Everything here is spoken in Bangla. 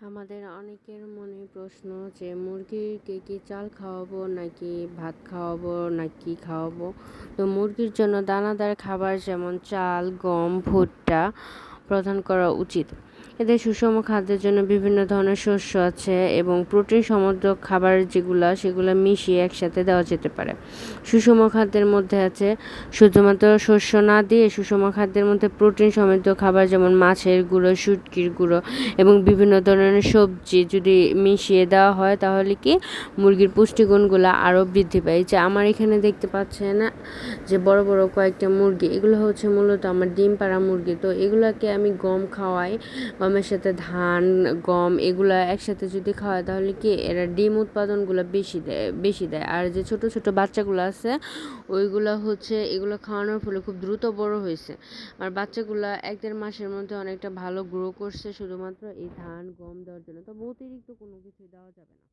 আমাদের অনেকের মনে প্রশ্ন যে মুরগিকে কি চাল খাওয়াবো নাকি ভাত খাওয়াবো নাকি খাওয়াবো। তো মুরগির জন্য দানাদার খাবার যেমন চাল, গম, ভুট্টা প্রদান করা উচিত। এদের সুষম খাদ্যের জন্য বিভিন্ন ধরনের শস্য আছে এবং প্রোটিন সমৃদ্ধ খাবার সেগুলো মিশিয়ে একসাথে দেওয়া যেতে পারে। সুষম খাদ্যের মধ্যে আছে শুধুমাত্র শস্য না দিয়ে সুষম খাদ্যের মধ্যে প্রোটিন সমৃদ্ধ খাবার যেমন মাছের গুঁড়ো, শুটকির গুঁড়ো এবং বিভিন্ন ধরনের সবজি যদি মিশিয়ে দেওয়া হয় তাহলে কি মুরগির পুষ্টিগুণগুলো আরও বৃদ্ধি পায়। যে আমার এখানে দেখতে পাচ্ছেন যে বড় বড় কয়েকটা মুরগি, এগুলো হচ্ছে মূলত আমার ডিম পাড়া মুরগি। তো এগুলাকে আমি গম খাওয়াই, গমের সাথে ধান, গম এগুলা একসাথে যদি খাওয়াই তাহলে কি এরা ডিম উৎপাদনগুলো বেশি দেয়। আর যে ছোট ছোট বাচ্চাগুলো আছে ওইগুলো হচ্ছে এগুলো খাওয়ানোর ফলে খুব দ্রুত বড় হয়েছে। আর বাচ্চাগুলা 1-1.5 মাসের মধ্যে অনেকটা ভালো গ্রো করছে শুধুমাত্র এই ধান, গম দেওয়ার জন্য। তবে অতিরিক্ত কোনো কিছুই দেওয়া যাবে না।